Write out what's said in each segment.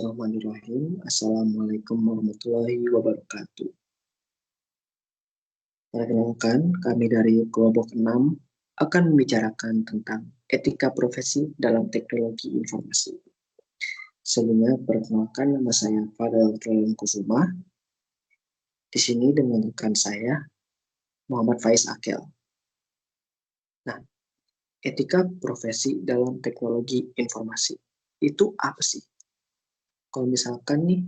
Bismillahirrahmanirrahim. Assalamualaikum warahmatullahi wabarakatuh. Perkenalkan, kami dari kelompok 6 akan membicarakan tentang etika profesi dalam teknologi informasi. Sebelumnya, perkenalkan, nama saya Fadel Troyan Kusuma. Di sini dengan rekan saya, Muhammad Faiz Akel. Nah, etika profesi dalam teknologi informasi itu apa sih? Kalau misalkan nih,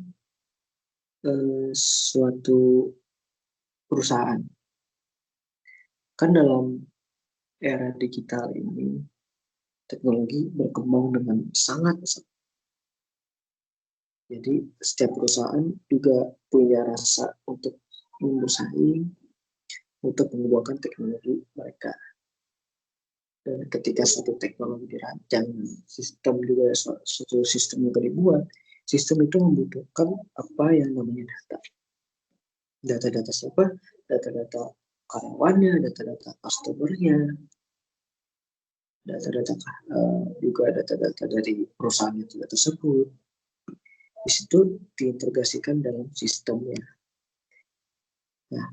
suatu perusahaan, kan dalam era digital ini, teknologi berkembang dengan sangat pesat. Jadi setiap perusahaan juga punya rasa untuk bersaing, untuk mengembangkan teknologi mereka. Dan ketika suatu teknologi dirancang, sistem juga suatu sistem juga dibuat, sistem itu membutuhkan apa yang namanya data. Data-data siapa? Data-data karyawannya, data-data customer-nya, data-data juga data-data dari perusahaan itu tersebut. Di situ diintegrasikan dalam sistemnya. Nah,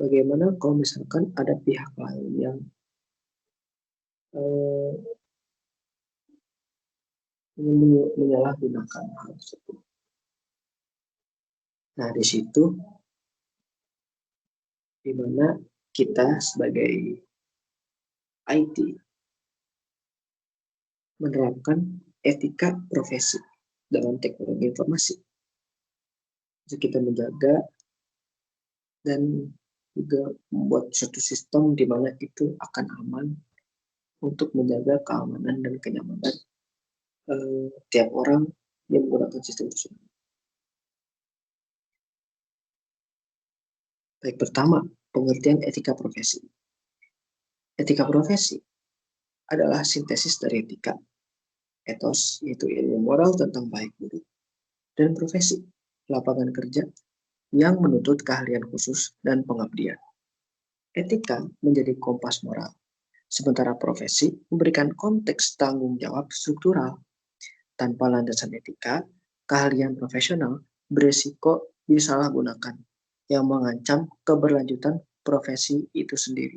bagaimana kalau misalkan ada pihak lain yang menyalahgunakan hal tersebut? Nah, di situ di mana kita sebagai IT menerapkan etika profesi dalam teknologi informasi. Jadi kita menjaga dan juga membuat suatu sistem di mana itu akan aman untuk menjaga keamanan dan kenyamanan tiap orang yang menggunakan sistem tersebut. Baik, pertama, pengertian etika profesi. Etika profesi adalah sintesis dari etika, etos, yaitu ilmu moral tentang baik buruk, dan profesi, lapangan kerja yang menuntut keahlian khusus dan pengabdian. Etika menjadi kompas moral, sementara profesi memberikan konteks tanggung jawab struktural. Tanpa landasan etika, keahlian profesional berisiko disalahgunakan yang mengancam keberlanjutan profesi itu sendiri.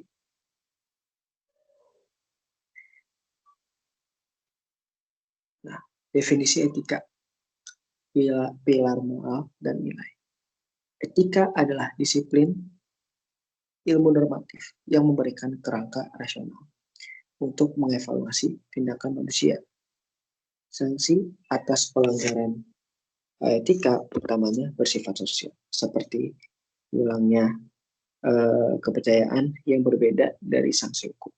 Nah, definisi etika, pilar moral dan nilai. Etika adalah disiplin ilmu normatif yang memberikan kerangka rasional untuk mengevaluasi tindakan manusia. Sanksi atas pelanggaran etika utamanya bersifat sosial, seperti hilangnya kepercayaan yang berbeda dari sanksi hukum.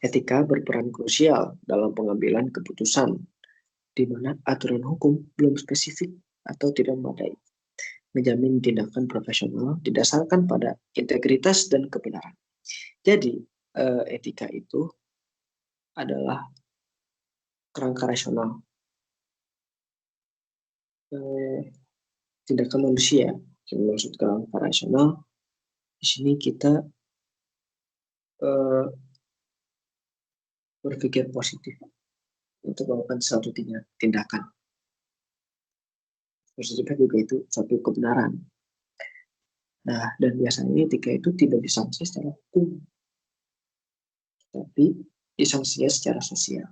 Etika berperan krusial dalam pengambilan keputusan, di mana aturan hukum belum spesifik atau tidak memadai, menjamin tindakan profesional didasarkan pada integritas dan kebenaran. Jadi, etika itu adalah kerangka rasional tindakan manusia. Maksud kerangka rasional, di sini kita berpikir positif untuk melakukan suatu tindakan. Positifnya juga itu suatu kebenaran. Nah, dan biasanya etika itu tidak disanksi secara hukum, tapi disanksinya secara sosial,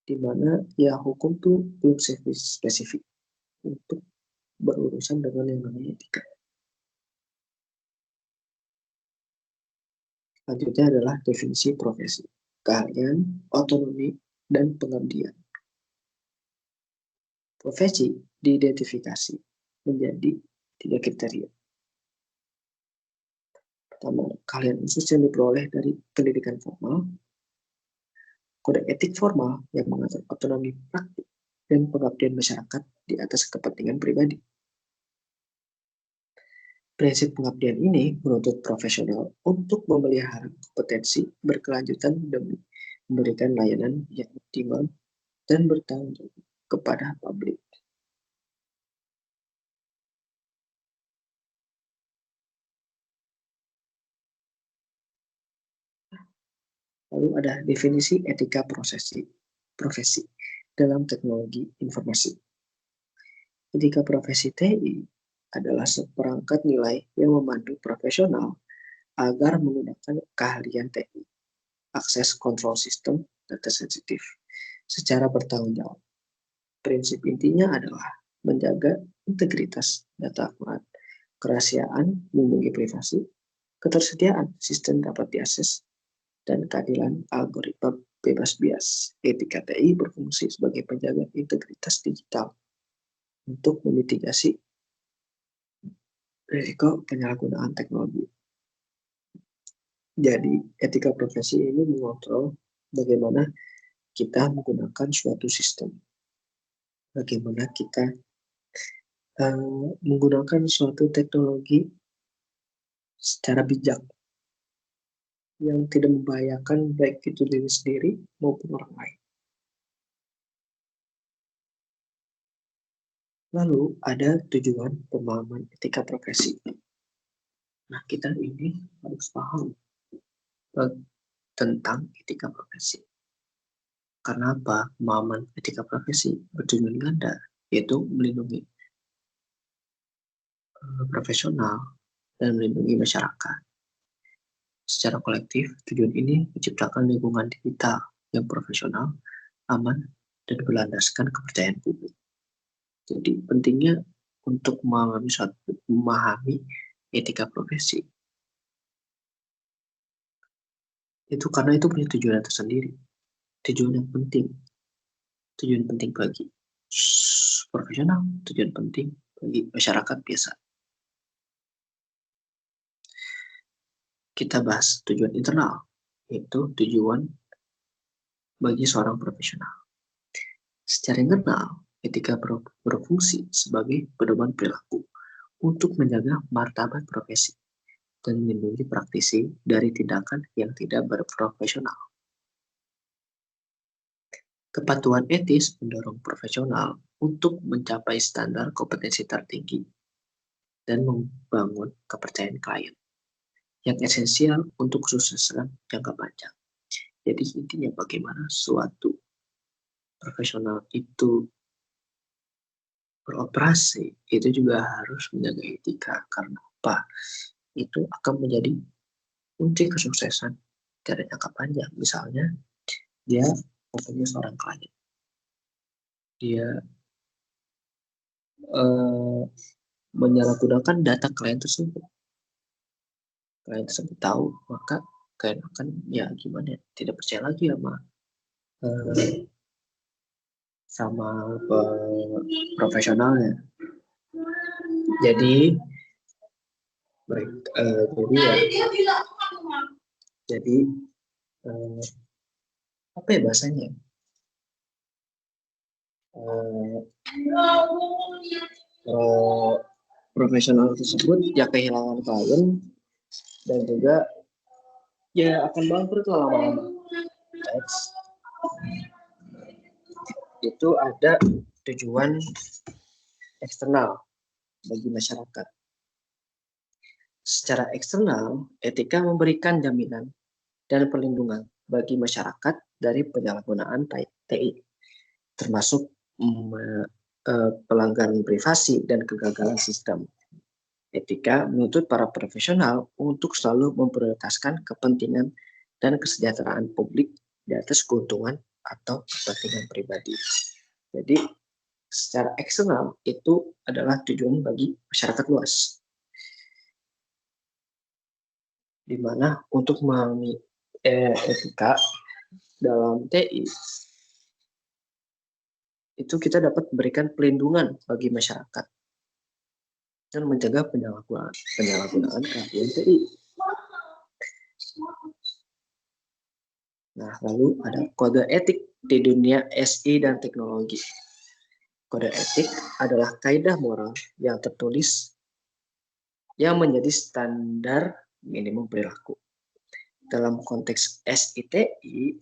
di mana ya hukum tuh belum spesifik untuk berurusan dengan yang namanya etika. Selanjutnya adalah definisi profesi, keahlian, otonomi, dan pengabdian. Profesi diidentifikasi menjadi 3 kriteria. Pertama, keahlian khusus yang diperoleh dari pendidikan formal, kode etik formal yang mengatur otonomi praktik, dan pengabdian masyarakat di atas kepentingan pribadi. Prinsip pengabdian ini menuntut profesional untuk memelihara kompetensi berkelanjutan demi memberikan layanan yang optimal dan bertanggung jawab kepada publik. Lalu ada definisi etika profesi. dalam teknologi informasi. Etika profesi TI adalah seperangkat nilai yang memandu profesional agar menggunakan keahlian TI, akses kontrol sistem, data sensitif, secara bertanggung jawab. Prinsip intinya adalah menjaga integritas data akurat, kerahasiaan, melindungi privasi, ketersediaan sistem dapat diakses, dan keadilan algoritma bebas bias. Etika TI berfungsi sebagai penjaga integritas digital untuk memitigasi risiko penyalahgunaan teknologi. Jadi, etika profesi ini mengontrol bagaimana kita menggunakan suatu sistem, bagaimana kita menggunakan suatu teknologi secara bijak yang tidak membahayakan baik itu diri sendiri maupun orang lain. Lalu ada tujuan pemahaman etika profesi. Nah, kita ini harus paham tentang etika profesi. Karena apa? Pemahaman etika profesi bertujuan ganda, yaitu melindungi profesional dan melindungi masyarakat. Secara kolektif, tujuan ini menciptakan lingkungan digital yang profesional, aman, dan berlandaskan kepercayaan publik. Jadi pentingnya untuk memahami etika profesi. Itu karena itu punya tujuan tersendiri. Tujuan yang penting. Tujuan penting bagi profesional, tujuan penting bagi masyarakat biasa. Kita bahas tujuan internal, yaitu tujuan bagi seorang profesional. Secara internal, etika berfungsi sebagai pedoman perilaku untuk menjaga martabat profesi dan melindungi praktisi dari tindakan yang tidak berprofesional. Kepatuhan etis mendorong profesional untuk mencapai standar kompetensi tertinggi dan membangun kepercayaan klien yang esensial untuk kesuksesan jangka panjang. Jadi intinya bagaimana suatu profesional itu beroperasi itu juga harus menjaga etika. Karena apa? Itu akan menjadi kunci kesuksesan dari jangka panjang. Misalnya dia mempunyai seorang klien, dia menyalahgunakan data klien tersebut tahu, maka klien akan gimana, tidak percaya lagi sama profesionalnya. Jadi apa ya bahasanya? Profesional tersebut kehilangan klien dan juga akan bangkrut lama-lama. Itu ada tujuan eksternal bagi masyarakat. Secara eksternal, etika memberikan jaminan dan perlindungan bagi masyarakat dari penyalahgunaan TI, termasuk pelanggaran privasi dan kegagalan sistem. Etika menuntut para profesional untuk selalu memprioritaskan kepentingan dan kesejahteraan publik di atas keuntungan atau kepentingan pribadi. Jadi, secara eksternal itu adalah tujuan bagi masyarakat luas. Di mana untuk memahami etika dalam TI itu kita dapat memberikan pelindungan bagi masyarakat dan mencegah penyalahgunaan keahlian TI. Nah, lalu ada kode etik di dunia SI dan teknologi. Kode etik adalah kaidah moral yang tertulis yang menjadi standar minimum perilaku. Dalam konteks SITI,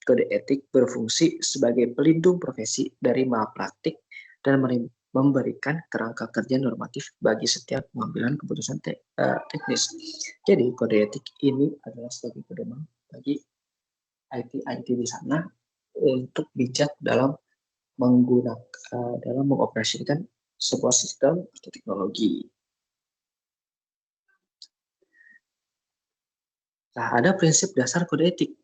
kode etik berfungsi sebagai pelindung profesi dari malpraktik dan memberikan kerangka kerja normatif bagi setiap pengambilan keputusan teknis. Jadi kode etik ini adalah sebagai pedoman bagi IT di sana untuk bijak dalam mengoperasikan sebuah sistem atau teknologi. Nah, ada prinsip dasar kode etik.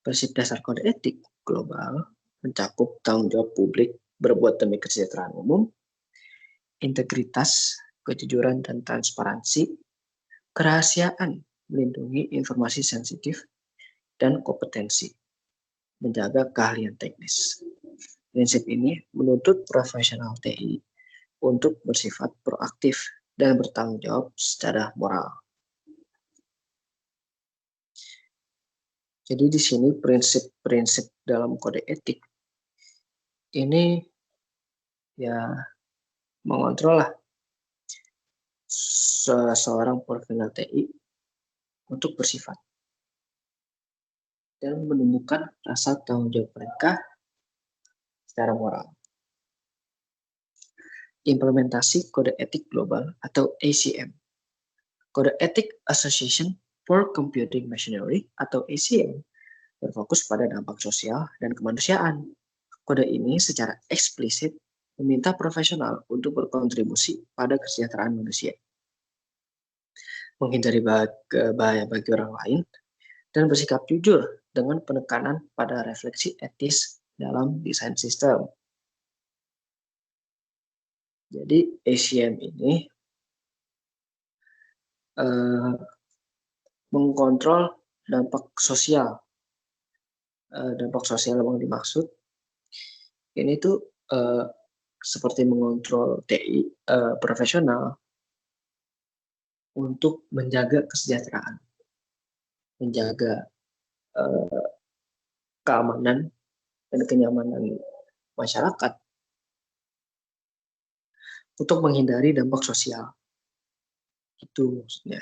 Prinsip dasar kode etik global mencakup tanggung jawab publik berbuat demi kesejahteraan umum, integritas, kejujuran dan transparansi, kerahasiaan, melindungi informasi sensitif, dan kompetensi, menjaga keahlian teknis. Prinsip ini menuntut profesional TI untuk bersifat proaktif dan bertanggung jawab secara moral. Jadi di sini prinsip-prinsip dalam kode etik ini ya mengontrol lah seorang profesional TI untuk bersifat dan menumbuhkan rasa tanggung jawab mereka secara moral. Implementasi kode etik global atau ACM. Kode Ethic Association for Computing Machinery atau ACM berfokus pada dampak sosial dan kemanusiaan. Kode ini secara eksplisit meminta profesional untuk berkontribusi pada kesejahteraan manusia, menghindari bahaya bagi orang lain, dan bersikap jujur dengan penekanan pada refleksi etis dalam desain sistem. Jadi ACM ini mengkontrol dampak sosial. Dampak sosial yang dimaksud ini tuh seperti mengontrol TI profesional untuk menjaga kesejahteraan, menjaga keamanan dan kenyamanan masyarakat untuk menghindari dampak sosial. Itu maksudnya.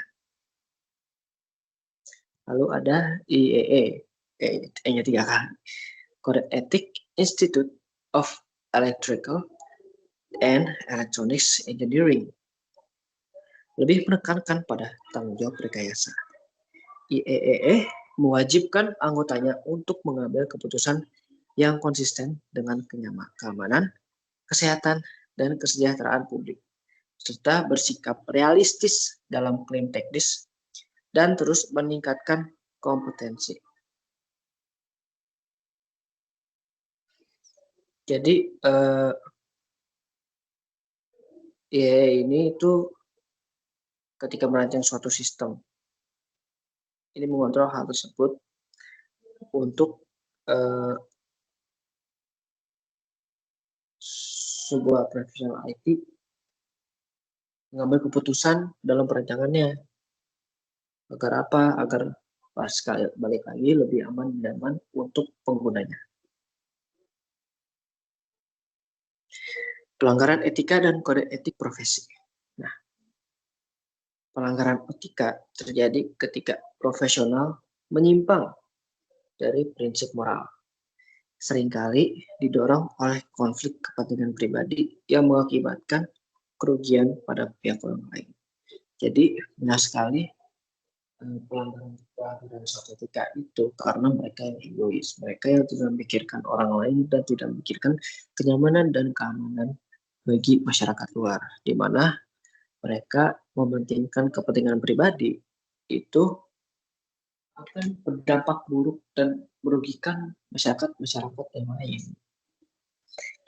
Lalu ada IEE, E-nya 3 kali. Code Ethic Institute of Electrical and Electronics Engineering. Lebih menekankan pada tanggung jawab rekayasa. IEEE mewajibkan anggotanya untuk mengambil keputusan yang konsisten dengan keamanan, kesehatan, dan kesejahteraan publik, serta bersikap realistis dalam klaim teknis dan terus meningkatkan kompetensi. Jadi ini itu ketika merancang suatu sistem, ini mengontrol hal tersebut untuk sebuah profesional IT mengambil keputusan dalam perancangannya. Agar apa? Agar balik lagi lebih aman dan nyaman untuk penggunanya. Pelanggaran etika dan kode etik profesi. Nah, pelanggaran etika terjadi ketika profesional menyimpang dari prinsip moral. Seringkali didorong oleh konflik kepentingan pribadi yang mengakibatkan kerugian pada pihak orang lain. Jadi, banyak sekali pelanggaran suatu etika itu karena mereka yang egois, mereka yang tidak memikirkan orang lain dan tidak memikirkan kenyamanan dan keamanan bagi masyarakat luar, di mana mereka mementingkan kepentingan pribadi itu akan berdampak buruk dan merugikan masyarakat yang lain.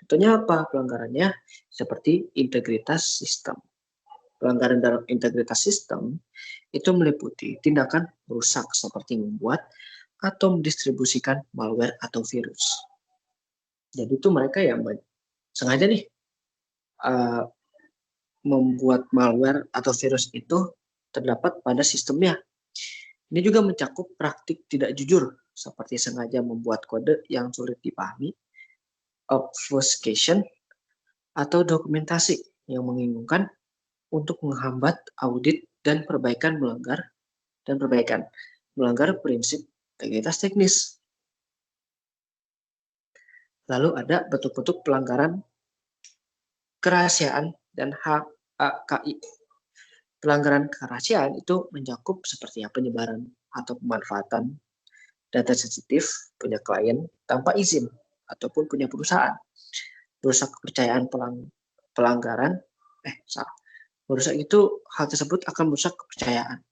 Tentunya apa pelanggarannya? Seperti integritas sistem. Pelanggaran dalam integritas sistem itu meliputi tindakan merusak seperti membuat atau mendistribusikan malware atau virus. Jadi itu mereka yang sengaja nih membuat malware atau virus itu terdapat pada sistemnya. Ini juga mencakup praktik tidak jujur seperti sengaja membuat kode yang sulit dipahami, obfuscation, atau dokumentasi yang membingungkan untuk menghambat audit dan melanggar prinsip integritas teknis. Lalu ada bentuk-bentuk pelanggaran kerahasiaan dan HKI. Pelanggaran kerahasiaan itu mencakup seperti penyebaran atau pemanfaatan data sensitif punya klien tanpa izin ataupun punya perusahaan. Merusak kepercayaan pelanggaran, merusak itu hal tersebut akan merusak kepercayaan.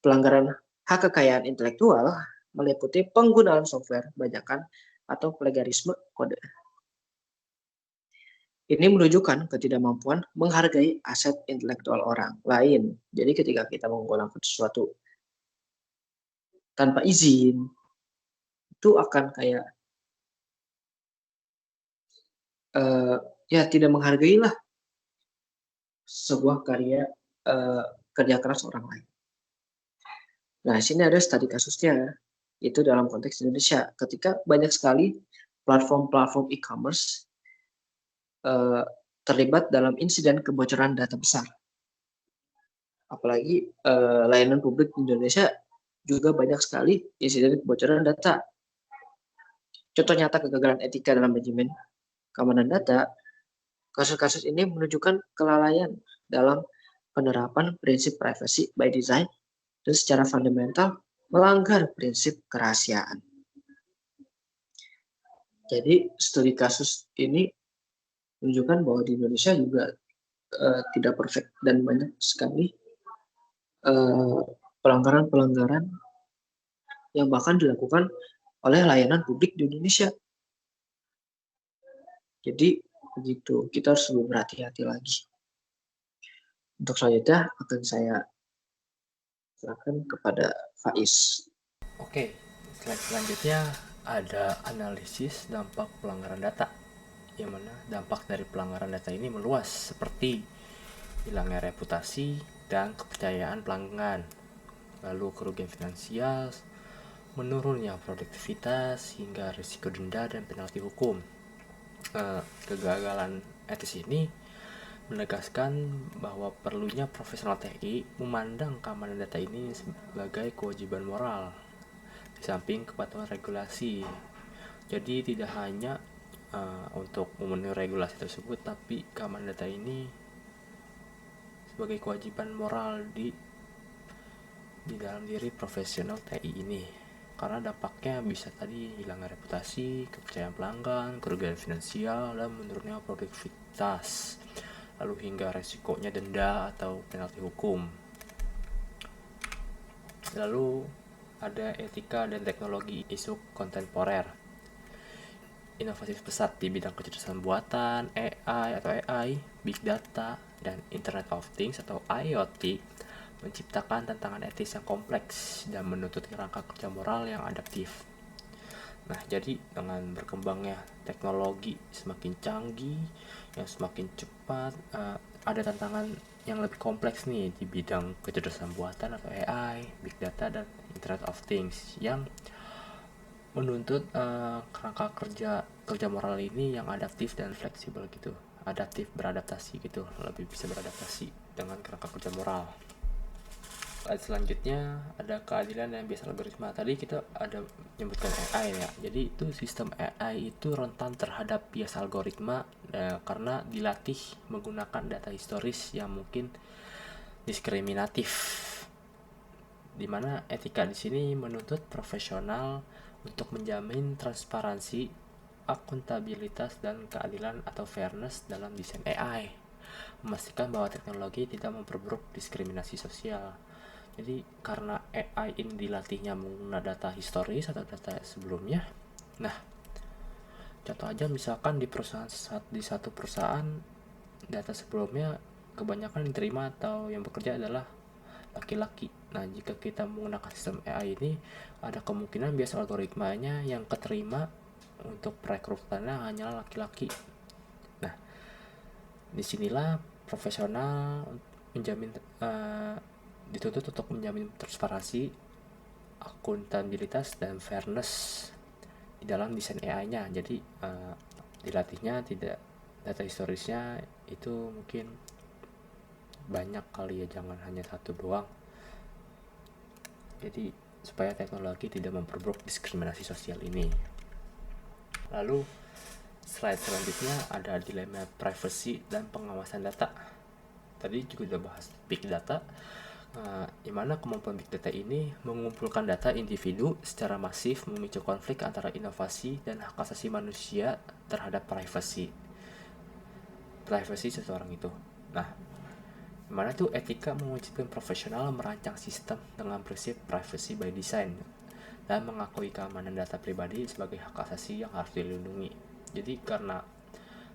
Pelanggaran hak kekayaan intelektual meliputi penggunaan software bajakan atau plagiarisme kode. Ini menunjukkan ketidakmampuan menghargai aset intelektual orang lain. Jadi ketika kita menggunakan sesuatu tanpa izin, itu akan kayak tidak menghargai lah sebuah kerja keras orang lain. Nah, di sini ada studi kasusnya, itu dalam konteks Indonesia, ketika banyak sekali platform-platform e-commerce terlibat dalam insiden kebocoran data besar. Apalagi layanan publik di Indonesia juga banyak sekali insiden kebocoran data. Contoh nyata kegagalan etika dalam manajemen keamanan data, kasus-kasus ini menunjukkan kelalaian dalam penerapan prinsip privacy by design dan secara fundamental melanggar prinsip kerahasiaan. Jadi studi kasus ini menunjukkan bahwa di Indonesia juga tidak perfect dan banyak sekali pelanggaran-pelanggaran yang bahkan dilakukan oleh layanan publik di Indonesia. Jadi begitu, kita harus lebih berhati-hati lagi. Untuk selanjutnya akan saya serahkan kepada Faiz. Oke, slide selanjutnya ada analisis dampak pelanggaran data, yang mana dampak dari pelanggaran data ini meluas seperti hilangnya reputasi dan kepercayaan pelanggan, lalu kerugian finansial, menurunnya produktivitas hingga risiko denda dan penalti hukum. Kegagalan etis ini menegaskan bahwa perlunya profesional TI memandang keamanan data ini sebagai kewajiban moral di samping kepatuhan regulasi. Jadi tidak hanya untuk memenuhi regulasi tersebut, tapi keamanan data ini sebagai kewajiban moral di dalam diri profesional TI ini, karena dampaknya bisa tadi hilangnya reputasi, kepercayaan pelanggan, kerugian finansial, dan menurunnya produktivitas, lalu hingga resikonya denda atau penalti hukum. Lalu ada etika dan teknologi isu kontemporer. Inovasi pesat di bidang kecerdasan buatan, AI, Big Data, dan Internet of Things atau IoT menciptakan tantangan etis yang kompleks dan menuntut kerangka kerja moral yang adaptif. Nah, jadi dengan berkembangnya teknologi semakin canggih, yang semakin cepat, ada tantangan yang lebih kompleks nih di bidang kecerdasan buatan atau AI, Big Data, dan Internet of Things yang menuntut kerangka kerja moral ini yang adaptif dan fleksibel gitu, beradaptasi gitu, lebih bisa beradaptasi dengan kerangka kerja moral. Selanjutnya ada keadilan dan bias algoritma. Tadi kita ada menyebutkan AI ya, jadi itu sistem AI itu rentan terhadap bias algoritma karena dilatih menggunakan data historis yang mungkin diskriminatif, dimana etika di sini menuntut profesional untuk menjamin transparansi, akuntabilitas, dan keadilan atau fairness dalam desain AI, memastikan bahwa teknologi tidak memperburuk diskriminasi sosial. Jadi karena AI ini dilatihnya menggunakan data historis atau data sebelumnya, nah contoh aja misalkan di satu perusahaan data sebelumnya kebanyakan yang diterima atau yang bekerja adalah laki-laki. Nah, jika kita menggunakan sistem AI ini, ada kemungkinan bias algoritmanya yang keterima untuk perekrutannya hanyalah laki-laki. Nah, disinilah profesional menjamin dituntut untuk menjamin transparansi, akuntabilitas, dan fairness di dalam desain AI-nya. Jadi dilatihnya tidak data historisnya itu mungkin banyak kali ya, jangan hanya satu doang. Jadi supaya teknologi tidak memperburuk diskriminasi sosial ini. Lalu slide selanjutnya ada dilema privacy dan pengawasan data. Tadi juga udah bahas big data. Di mana kemampuan big data ini mengumpulkan data individu secara masif, memicu konflik antara inovasi dan hak asasi manusia terhadap privasi seseorang itu. Nah, dimana tuh etika mewajibkan profesional merancang sistem dengan prinsip privacy by design dan mengakui keamanan data pribadi sebagai hak asasi yang harus dilindungi. Jadi karena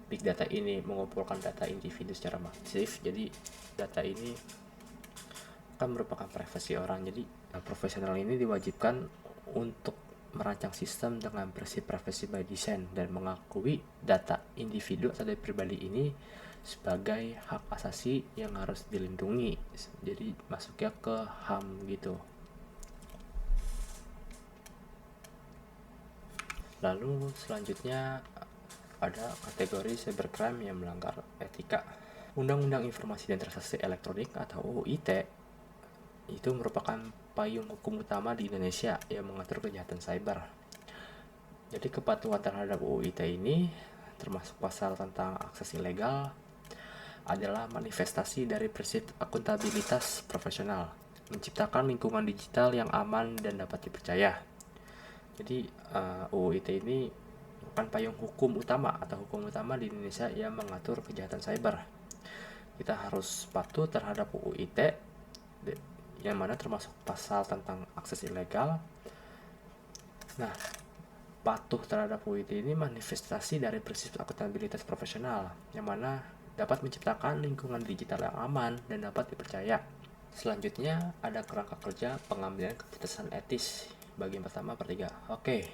big data ini mengumpulkan data individu secara masif, jadi data ini kan merupakan privasi orang. Jadi profesional ini diwajibkan untuk merancang sistem dengan prinsip privacy by design dan mengakui data individu atau data pribadi ini sebagai hak asasi yang harus dilindungi. Jadi masuknya ke HAM gitu. Lalu selanjutnya ada kategori cybercrime yang melanggar etika. Undang-Undang Informasi dan Transaksi Elektronik atau UU ITE itu merupakan payung hukum utama di Indonesia yang mengatur kejahatan cyber. Jadi kepatuhan terhadap UU ITE ini termasuk pasal tentang akses ilegal adalah manifestasi dari prinsip akuntabilitas profesional, menciptakan lingkungan digital yang aman dan dapat dipercaya. Jadi UU ITE ini merupakan payung hukum utama atau hukum utama di Indonesia yang mengatur kejahatan cyber. Kita harus patuh terhadap UU ITE yang mana termasuk pasal tentang akses ilegal. Nah, patuh terhadap UU ITE ini manifestasi dari prinsip akuntabilitas profesional yang mana dapat menciptakan lingkungan digital yang aman dan dapat dipercaya. Selanjutnya ada kerangka kerja pengambilan keputusan etis bagian pertama per 3. Oke.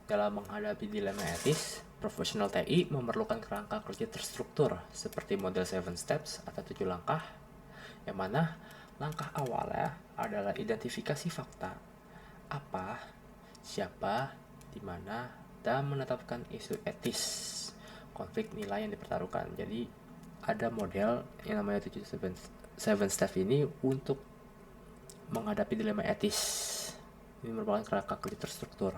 Dalam menghadapi dilema etis, profesional TI memerlukan kerangka kerja terstruktur seperti model 7 steps atau 7 langkah, yang mana langkah awalnya adalah identifikasi fakta, apa, siapa, di mana, dan menetapkan isu etis, konflik nilai yang dipertaruhkan. Jadi ada model yang namanya 7 step ini untuk menghadapi dilema etis. Ini merupakan kerangka kerja terstruktur.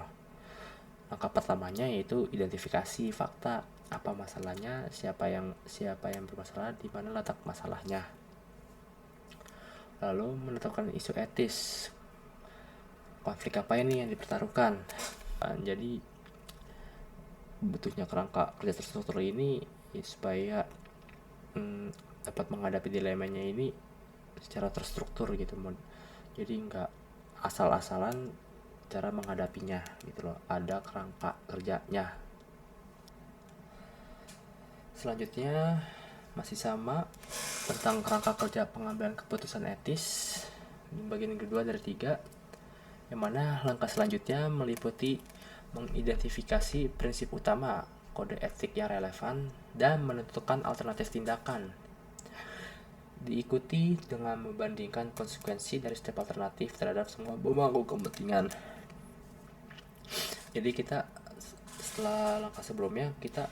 Langkah pertamanya yaitu identifikasi fakta, apa masalahnya, siapa yang bermasalah, di mana letak masalahnya. Lalu menetapkan isu etis, konflik apa ini yang dipertaruhkan. Jadi butuhnya kerangka kerja terstruktur ini supaya dapat menghadapi dilemanya ini secara terstruktur gitu. Jadi nggak asal-asalan cara menghadapinya gitu loh, ada kerangka kerjanya. Selanjutnya masih sama tentang kerangka kerja pengambilan keputusan etis di bagian kedua dari 3, yang mana langkah selanjutnya meliputi mengidentifikasi prinsip utama, kode etik yang relevan, dan menentukan alternatif tindakan. Diikuti dengan membandingkan konsekuensi dari setiap alternatif terhadap semua pemangku kepentingan. Jadi kita setelah langkah sebelumnya kita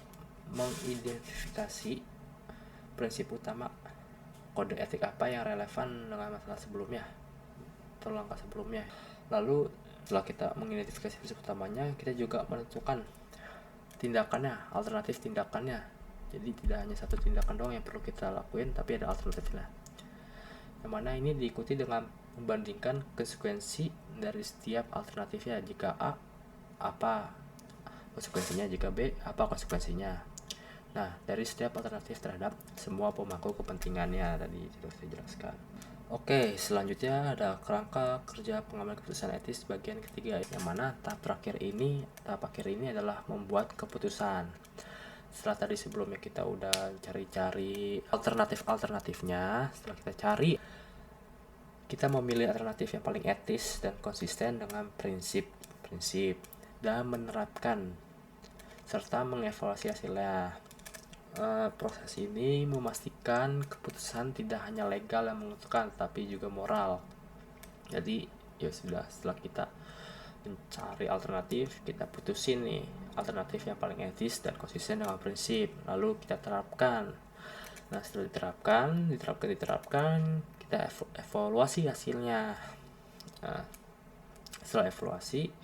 mengidentifikasi prinsip utama, kode etik apa yang relevan dengan masalah sebelumnya atau langkah sebelumnya. Lalu setelah kita mengidentifikasi prinsip utamanya, kita juga menentukan tindakannya, alternatif tindakannya. Jadi tidak hanya satu tindakan doang yang perlu kita lakuin, tapi ada alternatifnya. Yang mana ini diikuti dengan membandingkan konsekuensi dari setiap alternatifnya. Jika A, apa konsekuensinya, jika B, apa konsekuensinya. Nah, dari setiap alternatif terhadap semua pemangku kepentingannya tadi sudah saya jelaskan. Oke, selanjutnya ada kerangka kerja pengambilan keputusan etis bagian ketiga, yang mana tahap akhir ini adalah membuat keputusan. Setelah tadi sebelumnya kita udah cari-cari alternatifnya, setelah kita cari, kita memilih alternatif yang paling etis dan konsisten dengan prinsip dan menerapkan serta mengevaluasi hasilnya. Proses ini memastikan keputusan tidak hanya legal yang menentukan, tapi juga moral. Jadi ya sudah, setelah kita mencari alternatif, kita putusin nih alternatif yang paling etis dan konsisten dengan prinsip, lalu kita terapkan. Nah, setelah diterapkan, kita evaluasi hasilnya. Nah, setelah evaluasi,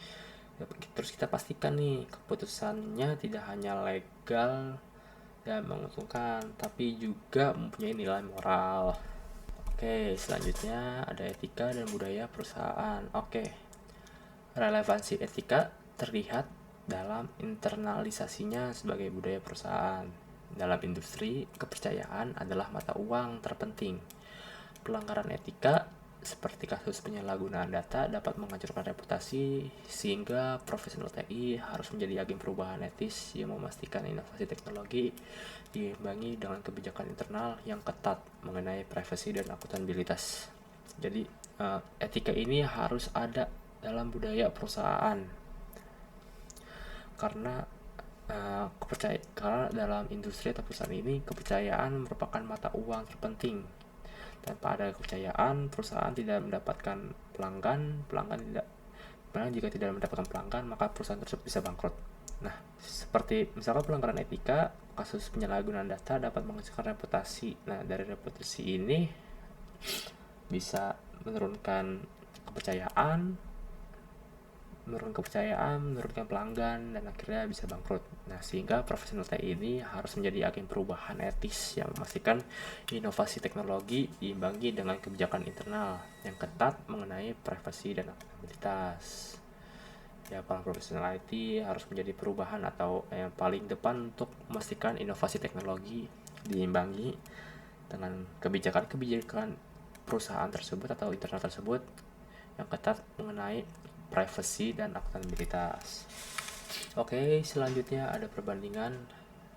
terus kita pastikan nih keputusannya tidak hanya legal dan menguntungkan, tapi juga mempunyai nilai moral. Oke, selanjutnya ada etika dan budaya perusahaan. Oke, relevansi etika terlihat dalam internalisasinya sebagai budaya perusahaan. Dalam industri, kepercayaan adalah mata uang terpenting. Pelanggaran etika seperti kasus penyalahgunaan data dapat menghancurkan reputasi, sehingga profesional TI harus menjadi agen perubahan etis yang memastikan inovasi teknologi diimbangi dengan kebijakan internal yang ketat mengenai privasi dan akuntabilitas. Jadi etika ini harus ada dalam budaya perusahaan, karena karena dalam industri atau perusahaan ini kepercayaan merupakan mata uang terpenting. Tanpa ada kepercayaan, perusahaan tidak mendapatkan pelanggan, jika tidak mendapatkan pelanggan, maka perusahaan tersebut bisa bangkrut. Nah, seperti misalkan pelanggaran etika, kasus penyalahgunaan data dapat menghancurkan reputasi. Nah, dari reputasi ini bisa menurunkan kepercayaan, menurunkan pelanggan, dan akhirnya bisa bangkrut. Nah, sehingga profesional TI ini harus menjadi agen perubahan etis yang memastikan inovasi teknologi diimbangi dengan kebijakan internal yang ketat mengenai privasi dan akuntabilitas. Ya, para profesional IT harus menjadi perubahan atau yang paling depan untuk memastikan inovasi teknologi diimbangi dengan kebijakan perusahaan tersebut atau internal tersebut yang ketat mengenai privacy dan akuntabilitas. Oke, selanjutnya ada perbandingan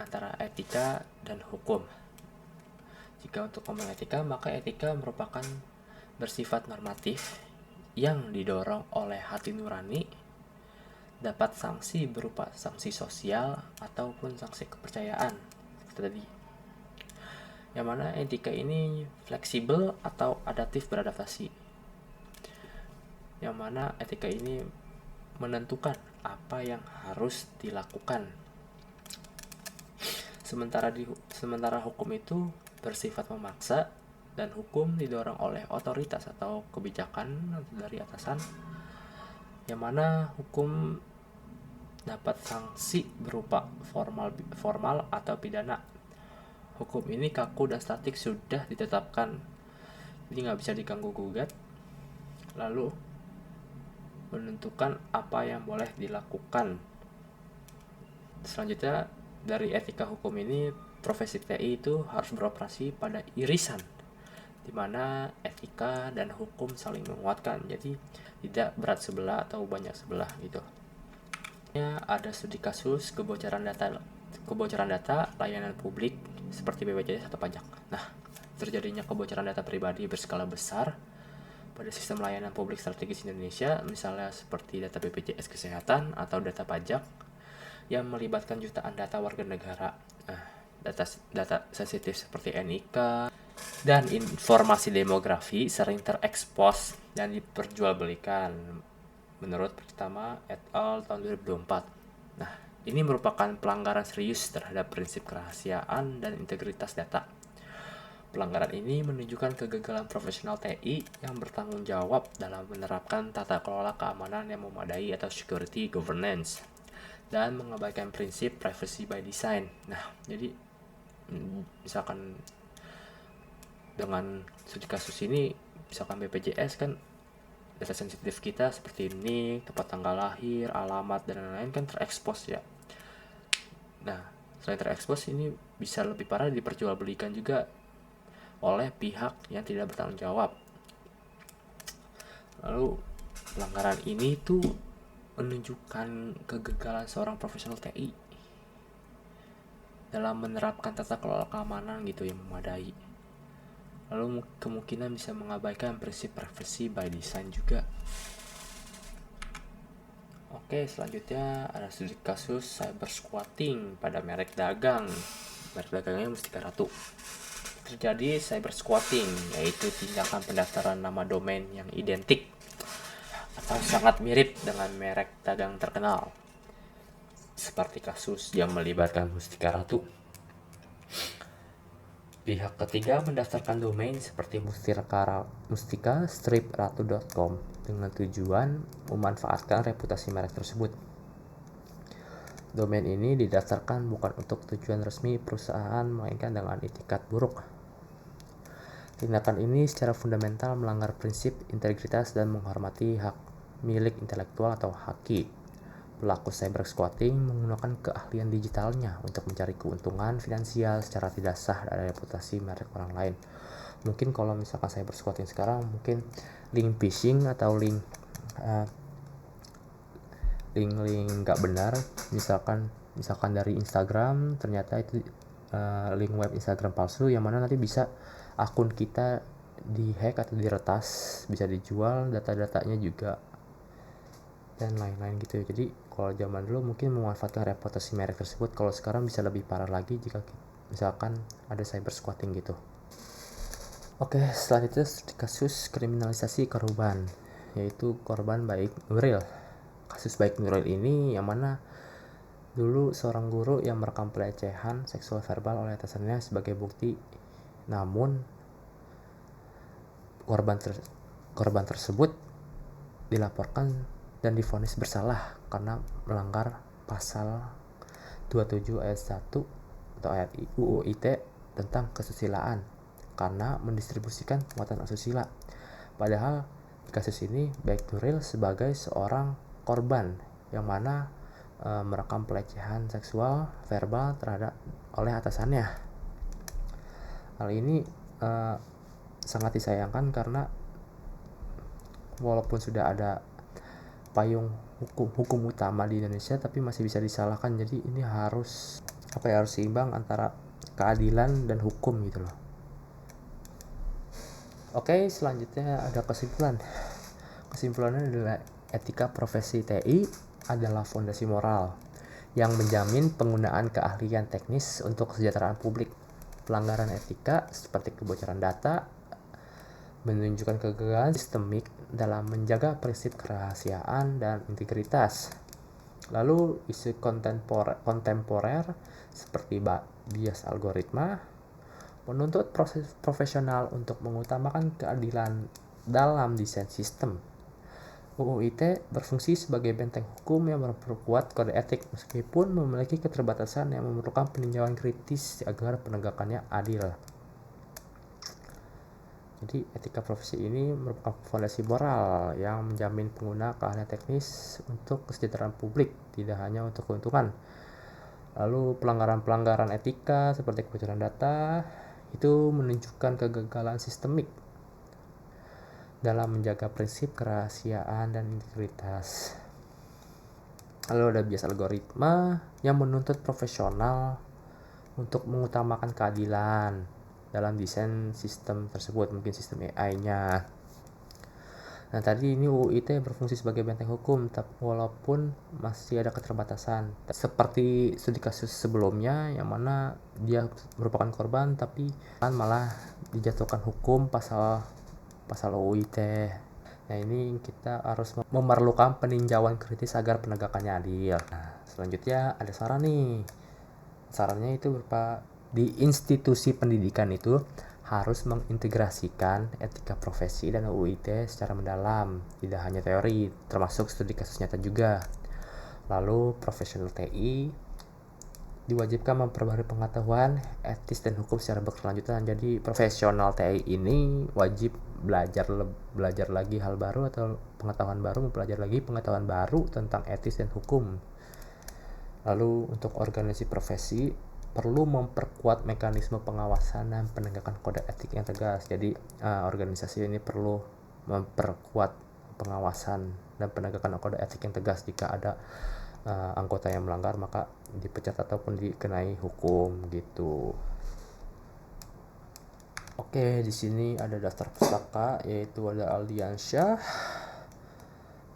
antara etika dan hukum. Jika untuk ngomong etika, maka etika merupakan bersifat normatif yang didorong oleh hati nurani, dapat sanksi berupa sanksi sosial ataupun sanksi kepercayaan. Tadi, yang mana etika ini fleksibel atau adaptif beradaptasi. Yang mana etika ini menentukan apa yang harus dilakukan. Sementara hukum itu bersifat memaksa, dan hukum didorong oleh otoritas atau kebijakan dari atasan, yang mana hukum dapat sanksi berupa formal atau pidana. Hukum ini kaku dan statik, sudah ditetapkan, jadi nggak bisa diganggu gugat. Lalu menentukan apa yang boleh dilakukan. Selanjutnya, dari etika hukum ini, profesi TI itu harus beroperasi pada irisan, di mana etika dan hukum saling menguatkan, jadi tidak berat sebelah atau banyak sebelah gitu. Ada studi kasus kebocoran data layanan publik seperti BPJS atau pajak. Nah, terjadinya kebocoran data pribadi berskala besar pada sistem layanan publik strategis Indonesia, misalnya seperti data BPJS Kesehatan atau data pajak yang melibatkan jutaan data warga negara. Nah, data sensitif seperti NIK dan informasi demografi sering terekspos dan diperjualbelikan menurut pertama et al. Tahun 2024. Nah, ini merupakan pelanggaran serius terhadap prinsip kerahasiaan dan integritas data. Pelanggaran ini menunjukkan kegagalan profesional TI yang bertanggung jawab dalam menerapkan tata kelola keamanan yang memadai atau security governance, dan mengabaikan prinsip privacy by design. Nah, jadi misalkan dengan studi kasus ini, misalkan BPJS kan data sensitif kita seperti ini, tempat tanggal lahir, alamat, dan lain-lain kan terekspos ya. Nah, selain terekspos, ini bisa lebih parah diperjualbelikan juga oleh pihak yang tidak bertanggung jawab. Lalu pelanggaran ini tuh menunjukkan kegagalan seorang profesional TI dalam menerapkan tata kelola keamanan gitu yang memadai. Lalu kemungkinan bisa mengabaikan prinsip privacy by design juga. Oke, selanjutnya ada studi kasus cyber squatting pada merek dagang. Merek dagangnya Mustika Ratu. Terjadi cyber squatting, yaitu tindakan pendaftaran nama domain yang identik atau sangat mirip dengan merek dagang terkenal, seperti kasus yang melibatkan Mustika Ratu. Pihak ketiga mendaftarkan domain seperti mustika-ratu.com dengan tujuan memanfaatkan reputasi merek tersebut. Domain ini didaftarkan bukan untuk tujuan resmi perusahaan, melainkan dengan itikat buruk. Tindakan ini secara fundamental melanggar prinsip integritas dan menghormati hak milik intelektual atau haki. Pelaku cybersquatting menggunakan keahlian digitalnya untuk mencari keuntungan finansial secara tidak sah dari reputasi merek orang lain. Mungkin kalau misalkan cybersquatting sekarang mungkin link phishing atau link nggak benar, misalkan dari Instagram ternyata itu link web Instagram palsu, yang mana nanti bisa akun kita dihack atau diretas, bisa dijual data-datanya juga dan lain-lain gitu. Jadi kalau zaman dulu mungkin memanfaatkan reputasi merek tersebut, kalau sekarang bisa lebih parah lagi jika misalkan ada cyber squatting gitu. Oke, selanjutnya kasus kriminalisasi korban, yaitu korban Baik Nuril. Kasus Baik Nuril ini yang mana dulu seorang guru yang merekam pelecehan seksual verbal oleh atasannya sebagai bukti, namun korban tersebut dilaporkan dan divonis bersalah karena melanggar pasal 27 ayat 1 atau ayat UU ITE tentang kesusilaan karena mendistribusikan muatan asusila. Padahal di kasus ini Baik Nuril sebagai seorang korban yang mana merekam pelecehan seksual verbal terhadap oleh atasannya. Hal ini sangat disayangkan karena walaupun sudah ada payung hukum utama di Indonesia, tapi masih bisa disalahkan. Jadi ini harus seimbang antara keadilan dan hukum gitu loh. Oke, selanjutnya ada kesimpulannya adalah etika profesi TI adalah fondasi moral yang menjamin penggunaan keahlian teknis untuk kesejahteraan publik. Pelanggaran etika seperti kebocoran data menunjukkan kegagalan sistemik dalam menjaga prinsip kerahasiaan dan integritas. Lalu isu kontemporer seperti bias algoritma menuntut proses profesional untuk mengutamakan keadilan dalam desain sistem. UU ITE berfungsi sebagai benteng hukum yang memperkuat kode etik meskipun memiliki keterbatasan yang memerlukan peninjauan kritis agar penegakannya adil. Jadi etika profesi ini merupakan fondasi moral yang menjamin pengguna keahlian teknis untuk kesejahteraan publik, tidak hanya untuk keuntungan. Lalu pelanggaran etika seperti kebocoran data itu menunjukkan kegagalan sistemik dalam menjaga prinsip kerahasiaan dan integritas. Lalu ada bias algoritma yang menuntut profesional untuk mengutamakan keadilan dalam desain sistem tersebut, mungkin sistem AI-nya. Nah, tadi ini UU ITE berfungsi sebagai benteng hukum, walaupun masih ada keterbatasan. Seperti studi kasus sebelumnya, yang mana dia merupakan korban, tapi malah dijatuhkan hukum pasal UU ITE. Nah, ini kita harus memerlukan peninjauan kritis agar penegakannya adil. Nah, selanjutnya ada saran nih. Sarannya itu berupa di institusi pendidikan itu harus mengintegrasikan etika profesi dan UU ITE secara mendalam, tidak hanya teori, termasuk studi kasus nyata juga. Lalu profesional TI diwajibkan memperbarui pengetahuan etis dan hukum secara berkelanjutan. Jadi profesional TI ini wajib belajar lagi hal baru atau pengetahuan baru, mempelajari lagi pengetahuan baru tentang etis dan hukum. Lalu untuk organisasi profesi perlu memperkuat mekanisme pengawasan dan penegakan kode etik yang tegas. Jadi organisasi ini perlu memperkuat pengawasan dan penegakan kode etik yang tegas. Jika ada anggota yang melanggar, maka dipecat ataupun dikenai hukum gitu. Oke, di sini ada daftar pustaka, yaitu ada Aldiansyah,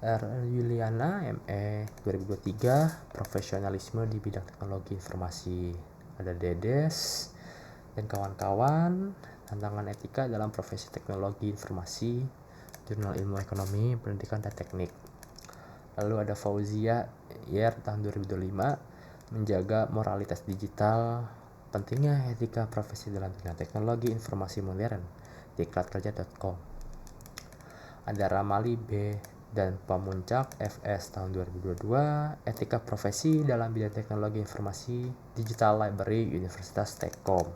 R. Yuliana, ME 2023, profesionalisme di bidang teknologi informasi. Ada Dedes dan kawan-kawan, tantangan etika dalam profesi teknologi informasi, Jurnal Ilmu Ekonomi, Pendidikan dan Teknik. Lalu ada Fauzia Yer tahun 2025, menjaga moralitas digital, pentingnya etika profesi dalam bidang teknologi informasi modern, di diklatkerja.com. Ada Ramali B dan Pamuncak FS tahun 2022, etika profesi dalam bidang teknologi informasi, Digital Library Universitas Tekkom.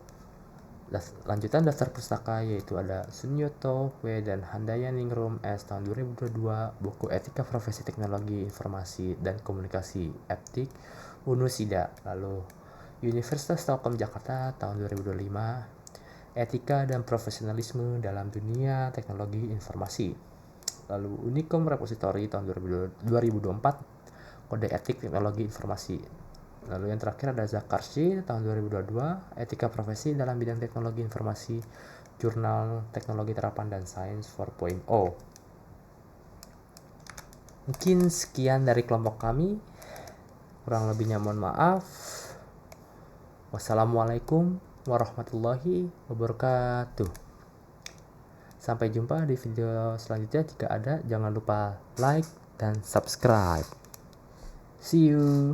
Lanjutan daftar pustaka yaitu ada Sunyoto W dan Handaya Ningrum S tahun 2022, buku Etika Profesi Teknologi Informasi dan Komunikasi Eptik Unusida. Lalu Universitas Telkom Jakarta tahun 2025, Etika dan Profesionalisme dalam Dunia Teknologi Informasi. Lalu Unicom Repository tahun 2024, Kode Etik Teknologi Informasi. Lalu yang terakhir ada Zakarshi tahun 2022, Etika Profesi dalam Bidang Teknologi Informasi, Jurnal Teknologi Terapan dan Sains 4.0. Mungkin sekian dari kelompok kami. Kurang lebihnya mohon maaf. Wassalamualaikum warahmatullahi wabarakatuh. Sampai jumpa di video selanjutnya. Jika ada, jangan lupa like dan subscribe. See you.